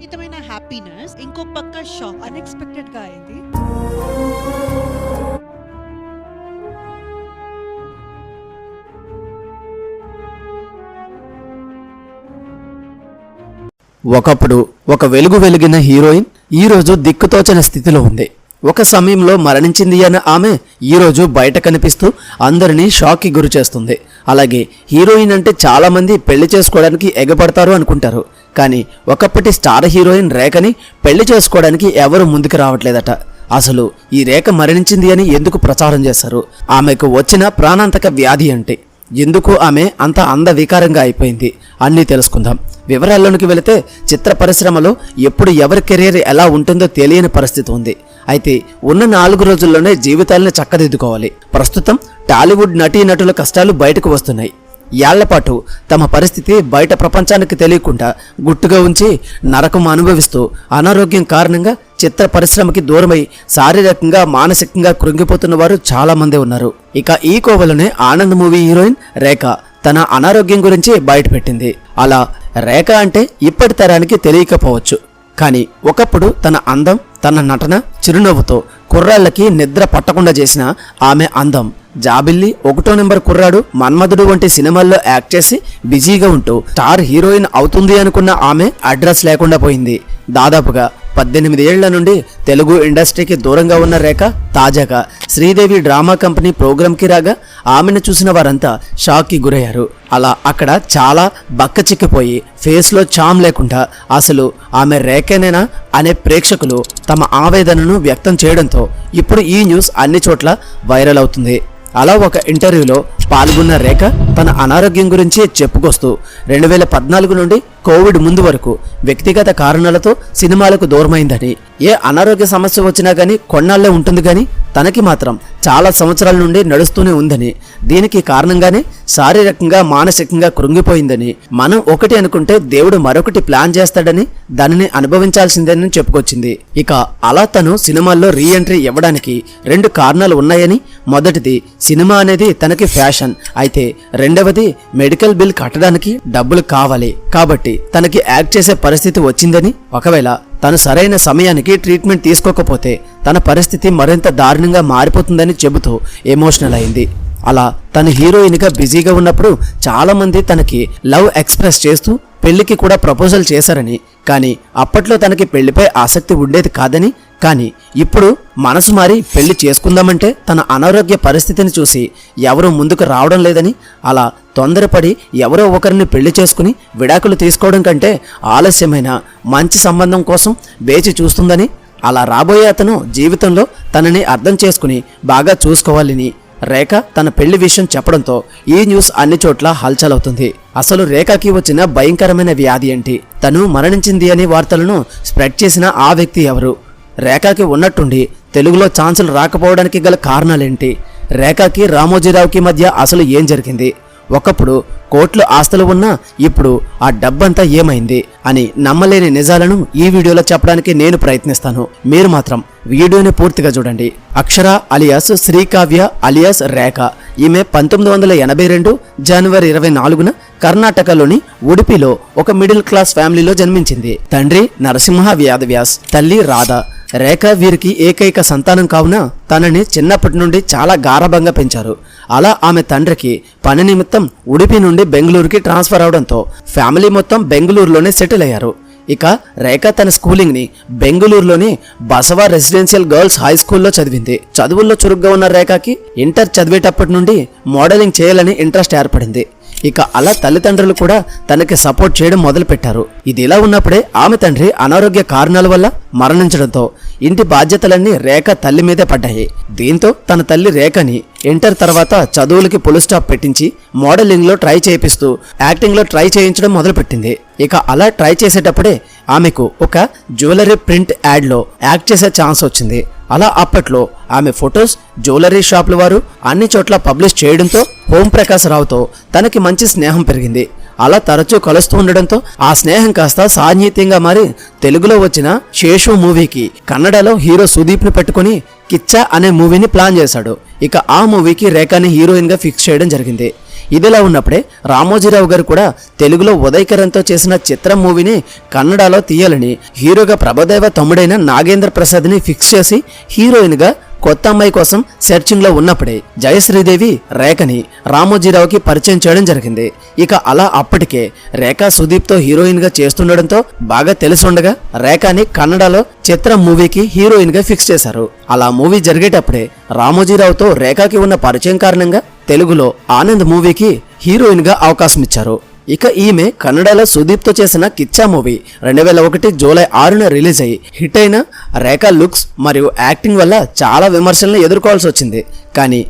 విపరీతమైన హ్యాపీనెస్, ఇంకో పక్క షాక్. అన్ఎక్స్పెక్టెడ్ గా అయింది. ఒకప్పుడు ఒక వెలుగు వెలిగిన హీరోయిన్ ఈరోజు దిక్కుతోచని స్థితిలో ఉంది. ఒక సమయంలో మరణించింది అన్న ఆమె ఈరోజు బయట కనిపిస్తూ అందరినీ షాక్కి గురి చేస్తుంది. అలాగే హీరోయిన్ అంటే చాలామంది పెళ్లి చేసుకోవడానికి ఎగపడతారు అనుకుంటారు. కానీ ఒకప్పటి స్టార్ హీరోయిన్ రేఖని పెళ్లి చేసుకోవడానికి ఎవరు ముందుకు రావట్లేదట. అసలు ఈ రేఖ మరణించింది అని ఎందుకు ప్రచారం చేశారు? ఆమెకు వచ్చిన ప్రాణాంతక వ్యాధి అంటే ఎందుకు ఆమె అంత అందవికారంగా అయిపోయింది అన్నీ తెలుసుకుందాం. వివరాల్లోనికి వెళితే చిత్ర పరిశ్రమలో ఎప్పుడు ఎవరి కెరీర్ ఎలా ఉంటుందో తెలియని పరిస్థితి ఉంది. అయితే ఉన్న 4 రోజుల్లోనే జీవితాలను చక్కదిద్దుకోవాలి. ప్రస్తుతం టాలీవుడ్ నటీనటుల కష్టాలు బయటకు వస్తున్నాయి. ఏళ్లపాటు తమ పరిస్థితి బయట ప్రపంచానికి తెలియకుండా గుట్టుగా ఉంచి నరకం అనుభవిస్తూ అనారోగ్యం కారణంగా చిత్ర పరిశ్రమకి దూరమై శారీరకంగా మానసికంగా కృంగిపోతున్న వారు చాలామంది ఉన్నారు. ఇక ఈ కోవలోనే ఆనంద్ మూవీ హీరోయిన్ రేఖ తన అనారోగ్యం గురించి బయటపెట్టింది. అలా రేఖ అంటే ఇప్పటి తరానికి తెలియకపోవచ్చు, కానీ ఒకప్పుడు తన అందం, తన నటన, చిరునవ్వుతో కుర్రాళ్ళకి నిద్ర పట్టకుండా చేసిన ఆమె అందం జాబిల్లి, 1వ నెంబర్ కుర్రాడు, మన్మధుడు వంటి సినిమాల్లో యాక్ట్ చేసి బిజీగా ఉంటూ స్టార్ హీరోయిన్ అవుతుంది అనుకున్న ఆమె అడ్రస్ లేకుండా పోయింది. దాదాపుగా 18 ఏళ్ల నుండి తెలుగు ఇండస్ట్రీకి దూరంగా ఉన్న రేఖ తాజాగా శ్రీదేవి డ్రామా కంపెనీ ప్రోగ్రాంకి రాగా ఆమెను చూసిన వారంతా షాక్కి గురయ్యారు. అలా అక్కడ చాలా బక్కచిక్కిపోయి ఫేస్లో చామ్ లేకుండా అసలు ఆమె రేఖనేనా అనే ప్రేక్షకులు తమ ఆవేదనను వ్యక్తం చేయడంతో ఇప్పుడు ఈ న్యూస్ అన్ని చోట్ల వైరల్ అవుతుంది. అలా ఒక ఇంటర్వ్యూలో పాల్గొన్న రేఖ తన అనారోగ్యం గురించి చెప్పుకొస్తూ 2014 నుండి కోవిడ్ ముందు వరకు వ్యక్తిగత కారణాలతో సినిమాలకు దూరమైందని, ఏ అనారోగ్య సమస్య వచ్చినా కానీ కొన్నాళ్లే ఉంటుంది కానీ తనకి మాత్రం చాలా సంవత్సరాల నుండి నడుస్తూనే ఉందని, దీనికి కారణంగానే శారీరకంగా మానసికంగా కృంగిపోయిందని, మనం ఒకటి అనుకుంటే దేవుడు మరొకటి ప్లాన్ చేస్తాడని దానిని అనుభవించాల్సిందేనని చెప్పుకొచ్చింది. ఇక అలా తను సినిమాల్లో రీ ఎంట్రీ ఇవ్వడానికి 2 కారణాలు ఉన్నాయని, మొదటిది సినిమా అనేది తనకి ఫ్యాషన్ అయితే, రెండవది మెడికల్ బిల్ కట్టడానికి డబ్బులు కావాలి కాబట్టి తనకి యాక్ట్ చేసే పరిస్థితి వచ్చిందని, ఒకవేళ తను సరైన సమయానికి ట్రీట్మెంట్ తీసుకోకపోతే తన పరిస్థితి మరింత దారుణంగా మారిపోతుందని చెబుతూ ఎమోషనల్ అయింది. అలా తను హీరోయిన్గా బిజీగా ఉన్నప్పుడు చాలామంది తనకి లవ్ ఎక్స్ప్రెస్ చేస్తూ పెళ్లికి కూడా ప్రపోజల్ చేశారని, కానీ అప్పట్లో తనకి పెళ్లిపై ఆసక్తి ఉండేది కాదని, కానీ ఇప్పుడు మనసు మారి పెళ్లి చేసుకుందామంటే తన అనారోగ్య పరిస్థితిని చూసి ఎవరూ ముందుకు రావడం లేదని, అలా తొందరపడి ఎవరో ఒకరిని పెళ్లి చేసుకుని విడాకులు తీసుకోవడం కంటే ఆలస్యమైన మంచి సంబంధం కోసం వేచి చూస్తుందని, అలా రాబోయే అతను జీవితంలో తనని అర్థం చేసుకుని బాగా చూసుకోవాలని రేఖ తన పెళ్లి విషయం చెప్పడంతో ఈ న్యూస్ అన్ని చోట్ల హల్చల్ అవుతుంది. అసలు రేఖకి వచ్చిన భయంకరమైన వ్యాధి ఏంటి? తను మరణించింది అనే వార్తలను స్ప్రెడ్ చేసిన ఆ వ్యక్తి ఎవరు? రేఖకి ఉన్నట్టుండి తెలుగులో ఛాన్సులు రాకపోవడానికి గల కారణాలేంటి? రేఖకి రామోజీరావుకి మధ్య అసలు ఏం జరిగింది? ఒకప్పుడు కోట్లు ఆస్తులు ఉన్నా ఇప్పుడు ఆ డబ్బంతా ఏమైంది అని నమ్మలేని నిజాలను ఈ వీడియోలో చెప్పడానికి నేను ప్రయత్నిస్తాను. మీరు మాత్రం వీడియోని పూర్తిగా చూడండి. అక్షర అలియాస్ శ్రీకావ్య అలియాస్ రేఖ. ఈమె 1982 జనవరి 24న కర్ణాటకలోని ఉడిపిలో ఒక మిడిల్ క్లాస్ ఫ్యామిలీలో జన్మించింది. తండ్రి నరసింహ వ్యాధవ్యాస్, తల్లి రాధ. రేఖ వీరికి ఏకైక సంతానం కావున తనని చిన్నప్పటి నుండి చాలా గారాబంగా పెంచారు. అలా ఆమె తండ్రికి పని నిమిత్తం ఉడిపి నుండి బెంగళూరుకి ట్రాన్స్ఫర్ అవడంతో ఫ్యామిలీ మొత్తం బెంగళూరులోనే సెటిల్ అయ్యారు. ఇక రేఖ తన స్కూలింగ్ని బెంగళూరులోని బసవ రెసిడెన్షియల్ గర్ల్స్ హై స్కూల్లో చదివింది. చదువుల్లో చురుగ్గా ఉన్న రేఖకి ఇంటర్ చదివేటప్పటి నుండి మోడలింగ్ చేయాలని ఇంట్రెస్ట్ ఏర్పడింది. ఇక అలా తల్లిదండ్రులు కూడా తనకి సపోర్ట్ చేయడం మొదలుపెట్టారు. ఇది ఇలా ఉన్నప్పుడే ఆమె తండ్రి అనారోగ్య కారణాల వల్ల మరణించడంతో ఇంటి బాధ్యతలన్నీ రేఖ తల్లి మీదే పడ్డాయి. దీంతో తన తల్లి రేఖని ఇంటర్ తర్వాత చదువులకి ఫుల్ స్టాప్ పెట్టించి మోడలింగ్లో ట్రై చేయిస్తూ యాక్టింగ్లో ట్రై చేయించడం మొదలుపెట్టింది. ఇక అలా ట్రై చేసేటప్పుడే ఆమెకు ఒక జ్యువెలరీ ప్రింట్ యాడ్లో యాక్ట్ చేసే ఛాన్స్ వచ్చింది. అలా అప్పట్లో ఆమె ఫొటోస్ జ్యువెలరీ షాపుల వారు అన్ని చోట్ల పబ్లిష్ చేయడంతో ఓం ప్రకాశ్ రావుతో తనకి మంచి స్నేహం పెరిగింది. అలా తరచూ కలుస్తూ ఉండడంతో ఆ స్నేహం కాస్త సాన్నిహిత్యంగా మారి తెలుగులో వచ్చిన శేషు మూవీకి కన్నడలో హీరో సుదీప్ని పెట్టుకుని కిచ్చా అనే మూవీని ప్లాన్ చేశాడు. ఇక ఆ మూవీకి రేఖని హీరోయిన్గా ఫిక్స్ చేయడం జరిగింది. ఇదిలా ఉన్నప్పుడే రామోజీరావు గారు కూడా తెలుగులో ఉదయకరణ్తో చేసిన చిత్రం మూవీని కన్నడలో తీయాలని హీరోగా ప్రభుదేవ తమ్ముడైన నాగేంద్ర ప్రసాద్ని ఫిక్స్ చేసి హీరోయిన్గా కొత్త అమ్మాయి కోసం సెర్చింగ్ లో ఉన్నప్పుడే జయశ్రీదేవి రేఖని రామోజీరావుకి పరిచయం చేయడం జరిగింది. ఇక అలా అప్పటికే రేఖ సుదీప్తో హీరోయిన్ గా చేస్తుండడంతో బాగా తెలిసుండగా రేఖని కన్నడలో చిత్రం మూవీకి హీరోయిన్ గా ఫిక్స్ చేశారు. అలా మూవీ జరిగేటప్పుడే రామోజీరావుతో రేఖకి ఉన్న పరిచయం కారణంగా తెలుగులో ఆనంద్ మూవీకి హీరోయిన్ గా అవకాశం ఇచ్చారు. ఇక ఈమె కన్నడలో సుదీప్తో చేసిన కిచ్చా మూవీ 2001 జూలై 6న రిలీజ్ అయ్యి హిట్ అయిన రేఖ లుక్స్ మరియు యాక్టింగ్ వల్ల చాలా విమర్శలను ఎదుర్కోవాల్సి వచ్చింది. కానీ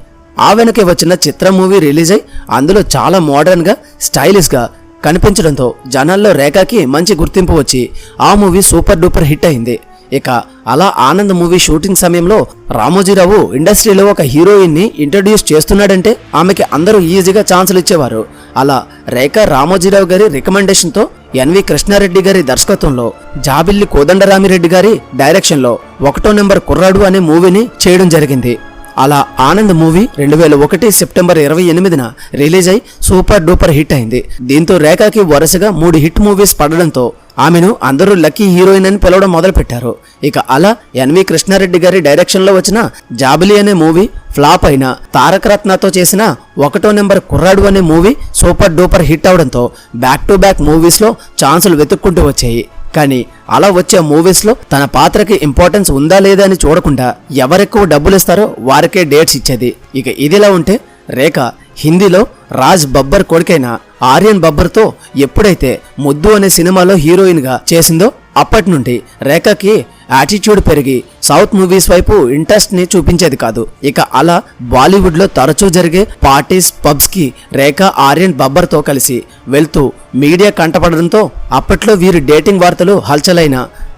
ఆ వెనకే వచ్చిన చిత్రం మూవీ రిలీజ్ అయ్యి అందులో చాలా మోడర్న్గా స్టైలిష్గా కనిపించడంతో జనాల్లో రేఖకి మంచి గుర్తింపు వచ్చి ఆ మూవీ సూపర్ డూపర్ హిట్ అయింది. ఇక అలా ఆనంద్ మూవీ షూటింగ్ సమయంలో రామోజీరావు ఇండస్ట్రీలో ఒక హీరోయిన్ ని ఇంట్రడ్యూస్ చేస్తున్నాడంటే ఆమెకి అందరూ ఈజీగా ఛాన్సులు ఇచ్చేవారు. అలా రేఖ రామోజీరావు గారి రికమెండేషన్తో ఎన్వి కృష్ణారెడ్డి గారి దర్శకత్వంలో జాబిల్లి కోదండరామిరెడ్డి గారి డైరెక్షన్లో 1వ నెంబర్ కుర్రాడు అనే మూవీని చేయడం జరిగింది. అలా ఆనంద్ మూవీ 2001 సెప్టెంబర్ 28న రిలీజ్ అయి సూపర్ డూపర్ హిట్ అయింది. దీంతో రేఖకి వరుసగా 3 హిట్ మూవీస్ పడడంతో ఆమెను అందరూ లక్కీ హీరోయిన్ అని పిలవడం మొదలుపెట్టారు. ఇక అలా ఎన్వి కృష్ణారెడ్డి గారి డైరెక్షన్లో వచ్చిన జాబిలి అనే మూవీ ఫ్లాప్ అయిన తారక రత్నతో చేసిన 1వ నెంబర్ కుర్రాడు అనే మూవీ సూపర్ డూపర్ హిట్ అవడంతో బ్యాక్ టు బ్యాక్ మూవీస్లో ఛాన్సులు వెతుక్కుంటూ వచ్చాయి. కానీ అలా వచ్చే మూవీస్లో తన పాత్రకి ఇంపార్టెన్స్ ఉందా లేదా అని చూడకుండా ఎవరెక్కువ డబ్బులు ఇస్తారో వారికే డేట్స్ ఇచ్చేది. ఇక ఇదిలా ఉంటే రేఖ హిందీలో రాజ్ బబ్బర్ కొడుకైన ఆర్యన్ బబ్బర్తో ఎప్పుడైతే ముద్దు అనే సినిమాలో హీరోయిన్గా చేసిందో అప్పటి నుండి రేఖకి యాటిట్యూడ్ పెరిగి సౌత్ మూవీస్ వైపు ఇంట్రెస్ట్ ని చూపించేది కాదు. ఇక అలా బాలీవుడ్ లో తరచూ జరిగే పార్టీస్ పబ్స్ కి రేఖ ఆర్యన్ బబ్బర్తో కలిసి వెళ్తూ మీడియా కంటపడడంతో అప్పట్లో వీరి డేటింగ్ వార్తలు హల్చలైన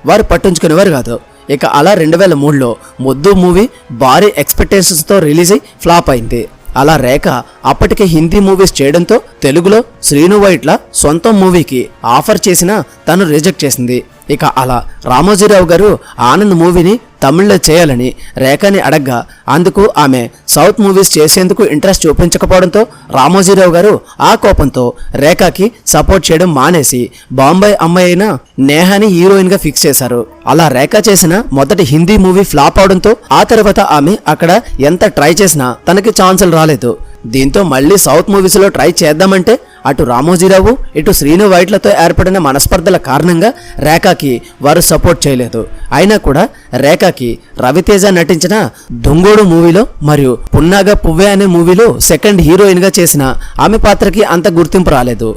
వారు పట్టించుకునేవారు కాదు. ఇక అలా 2003లో ముద్దు మూవీ భారీ ఎక్స్పెక్టేషన్స్తో రిలీజ్ అయి ఫ్లాప్ అయింది. అలా రేఖ అప్పటికే హిందీ మూవీస్ చేయడంతో తెలుగులో శ్రీను వైట్ల సొంతం మూవీకి ఆఫర్ చేసినా తను రిజెక్ట్ చేసింది. ఇక అలా రామోజీరావు గారు ఆనంద్ మూవీని తమిళ్లో చేయాలని రేఖని అడగ్గా అందుకు ఆమె సౌత్ మూవీస్ చేసేందుకు ఇంట్రెస్ట్ చూపించకపోవడంతో రామోజీరావు గారు ఆ కోపంతో రేఖకి సపోర్ట్ చేయడం మానేసి బాంబాయి అమ్మాయి అయిన నేహాని హీరోయిన్ గా ఫిక్స్ చేశారు. అలా రేఖ చేసిన మొదటి హిందీ మూవీ ఫ్లాప్ అవడంతో ఆ తర్వాత ఆమె అక్కడ ఎంత ట్రై చేసినా తనకి ఛాన్సులు రాలేదు. దీంతో మళ్ళీ సౌత్ మూవీస్ లో ట్రై చేద్దామంటే అటు రామోజీరావు ఇటు శ్రీను వైట్లతో ఏర్పడిన మనస్పర్ధల కారణంగా రేఖకి వారు సపోర్ట్ చేయలేదు. అయినా కూడా రేఖకి రవితేజ నటించిన దొంగోడు మూవీలో మరియు పున్నాగా పువ్వే అనే మూవీలో సెకండ్ హీరోయిన్ గా చేసిన ఆమె పాత్రకి అంత గుర్తింపు రాలేదు.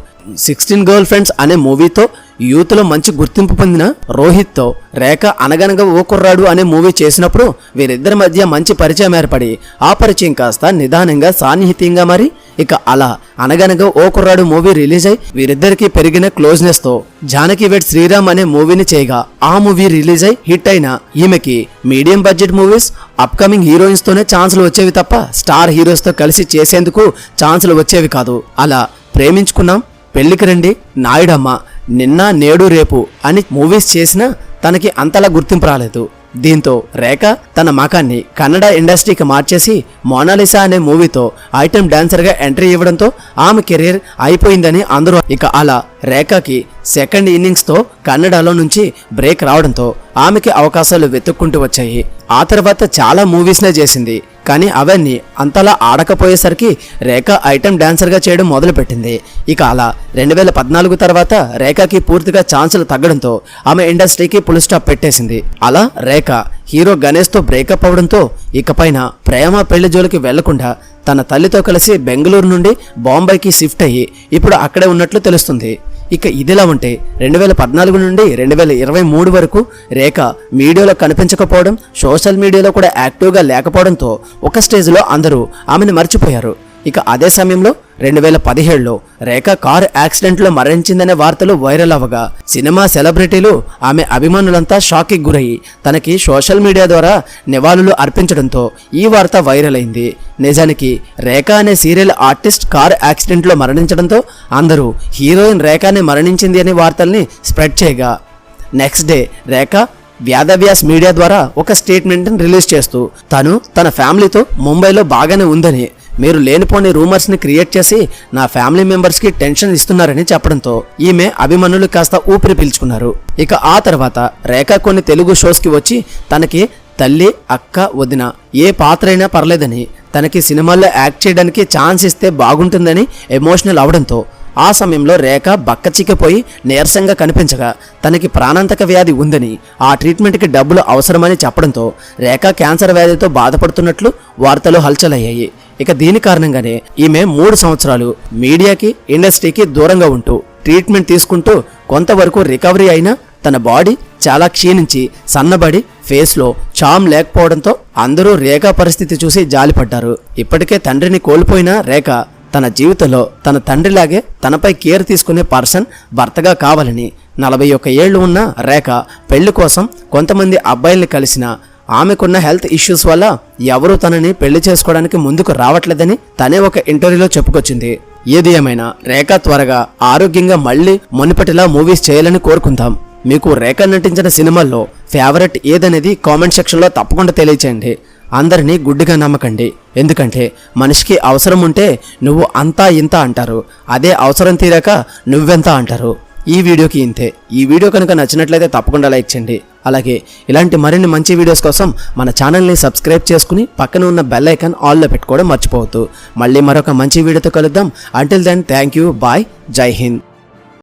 16 గర్ల్ ఫ్రెండ్స్ అనే మూవీతో యూత్ లో మంచి గుర్తింపు పొందిన రోహిత్తో రేఖ అనగనగా ఓ కుర్రాడు అనే మూవీ చేసినప్పుడు వీరిద్దరి మధ్య మంచి పరిచయం ఏర్పడి ఆ పరిచయం కాస్త నిదానంగా సాన్నిహిత్యంగా మారి ఇక అలా అనగనగా ఓ కుర్రాడు మూవీ రిలీజ్ అయి వీరిద్దరికి పెరిగిన క్లోజ్నెస్ తో జానకి వెడ్ శ్రీరామ్ అనే మూవీని చేయగా ఆ మూవీ రిలీజ్ అయి హిట్ అయిన ఈమెకి medium budget movies upcoming heroines తోనే ఛాన్సులు వచ్చేవి తప్ప స్టార్ హీరోస్ తో కలిసి చేసేందుకు ఛాన్సులు వచ్చేవి కాదు. అలా ప్రేమించుకున్నాం, పెళ్లికి రండి, నాయుడమ్మ, నిన్న నేడు రేపు అని మూవీస్ చేసినా తనకి అంతలా గుర్తింపు రాలేదు. దీంతో రేఖ తన మకాన్ని కన్నడ ఇండస్ట్రీకి మార్చేసి మోనాలిసా అనే మూవీతో ఐటెం డాన్సర్గా ఎంట్రీ ఇవ్వడంతో ఆమె కెరీర్ అయిపోయిందని అందరూ. ఇక అలా రేఖకి సెకండ్ ఇన్నింగ్స్తో కన్నడలో నుంచి బ్రేక్ రావడంతో ఆమెకి అవకాశాలు వెతుక్కుంటూ వచ్చాయి. ఆ తర్వాత చాలా మూవీస్నే చేసింది. కానీ అవన్నీ అంతలా ఆడకపోయేసరికి రేఖ ఐటెం డాన్సర్గా చేయడం మొదలుపెట్టింది. ఇక అలా 2014 తర్వాత రేఖకి పూర్తిగా ఛాన్సులు తగ్గడంతో ఆమె ఇండస్ట్రీకి ఫుల్ స్టాప్ పెట్టేసింది. అలా రేఖ హీరో గణేష్తో బ్రేకప్ అవడంతో ఇకపైన ప్రేమ పెళ్లి జోలికి వెళ్లకుండా తన తల్లితో కలిసి బెంగళూరు నుండి బాంబాయికి షిఫ్ట్ అయ్యి ఇప్పుడు అక్కడే ఉన్నట్లు తెలుస్తుంది. ఇక ఇదిలా ఉంటే 2014 నుండి 2023 వరకు రేఖ మీడియాలో కనిపించకపోవడం, సోషల్ మీడియాలో కూడా యాక్టివ్గా లేకపోవడంతో ఒక స్టేజ్లో అందరూ ఆమెను మర్చిపోయారు. ఇక అదే సమయంలో 2017లో రేఖ కారు యాక్సిడెంట్లో మరణించిందనే వార్తలు వైరల్ అవ్వగా సినిమా సెలబ్రిటీలు ఆమె అభిమానులంతా షాక్కి గురయ్యి తనకి సోషల్ మీడియా ద్వారా నివాళులు అర్పించడంతో ఈ వార్త వైరల్ అయింది. నిజానికి రేఖ అనే సీరియల్ ఆర్టిస్ట్ కారు యాక్సిడెంట్లో మరణించడంతో అందరూ హీరోయిన్ రేఖనే మరణించింది అనే వార్తల్ని స్ప్రెడ్ చేయగా నెక్స్ట్ డే రేఖ వ్యాధవ్యాస్ మీడియా ద్వారా ఒక స్టేట్మెంట్ని రిలీజ్ చేస్తూ తను తన ఫ్యామిలీతో ముంబైలో బాగానే ఉందని, మీరు లేనిపోని రూమర్స్ని క్రియేట్ చేసి నా ఫ్యామిలీ మెంబర్స్కి టెన్షన్ ఇస్తున్నారని చెప్పడంతో ఈమె అభిమన్యులు కాస్త ఊపిరి పీల్చుకున్నారు. ఇక ఆ తర్వాత రేఖ కొన్ని తెలుగు షోస్కి వచ్చి తనకి తల్లి, అక్క, వదిన ఏ పాత్ర అయినా పర్లేదని, తనకి సినిమాల్లో యాక్ట్ చేయడానికి ఛాన్స్ ఇస్తే బాగుంటుందని ఎమోషనల్ అవడంతో ఆ సమయంలో రేఖ బక్కచిక్కిపోయి నీరసంగా కనిపించగా తనకి ప్రాణాంతక వ్యాధి ఉందని, ఆ ట్రీట్మెంట్కి డబ్బులు అవసరమని చెప్పడంతో రేఖ క్యాన్సర్ వ్యాధితో బాధపడుతున్నట్లు వార్తలు హల్చలయ్యాయి. ఇక దీని కారణంగానే ఈమె 3 సంవత్సరాలు మీడియాకి, ఇండస్ట్రీకి దూరంగా ఉంటూ ట్రీట్మెంట్ తీసుకుంటూ కొంతవరకు రికవరీ అయినా తన బాడీ చాలా క్షీణించి సన్నబడి ఫేస్లో చామ్ లేకపోవడంతో అందరూ రేఖ పరిస్థితి చూసి జాలిపడ్డారు. ఇప్పటికే తండ్రిని కోల్పోయిన రేఖ తన జీవితంలో తన తండ్రిలాగే తనపై కేర్ తీసుకునే పర్సన్ భర్తగా కావాలని 41 ఏళ్లు ఉన్న రేఖ పెళ్లి కోసం కొంతమంది అబ్బాయిల్ని కలిసినా ఆమెకున్న హెల్త్ ఇష్యూస్ వల్ల ఎవరూ తనని పెళ్లి చేసుకోవడానికి ముందుకు రావట్లేదని తనే ఒక ఇంటర్వ్యూలో చెప్పుకొచ్చింది. ఏది ఏమైనా రేఖ త్వరగా ఆరోగ్యంగా మళ్ళీ మునుపటిలా మూవీస్ చేయాలని కోరుకుందాం. మీకు రేఖ నటించిన సినిమాల్లో ఫేవరెట్ ఏదనేది కామెంట్ సెక్షన్లో తప్పకుండా తెలియచేయండి. అందరినీ గుడ్డిగా నమ్మకండి. ఎందుకంటే మనిషికి అవసరం ఉంటే నువ్వు అంతా ఇంత అంటారు, అదే అవసరం తీరాక నువ్వెంత అంటారు. ఈ వీడియోకి ఇంతే. ఈ వీడియో కనుక నచ్చినట్లయితే తప్పకుండా లైక్ చేయండి. అలాగే ఇలాంటి మరిన్ని మంచి వీడియోస్ కోసం మన ఛానల్ని సబ్స్క్రైబ్ చేసుకుని పక్కన ఉన్న బెల్ ఐకాన్ ఆల్లో పెట్టుకోవడం మర్చిపోవద్దు. మళ్ళీ మరొక మంచి వీడియోతో కలుద్దాం. Until then thank you, bye, Jai Hind.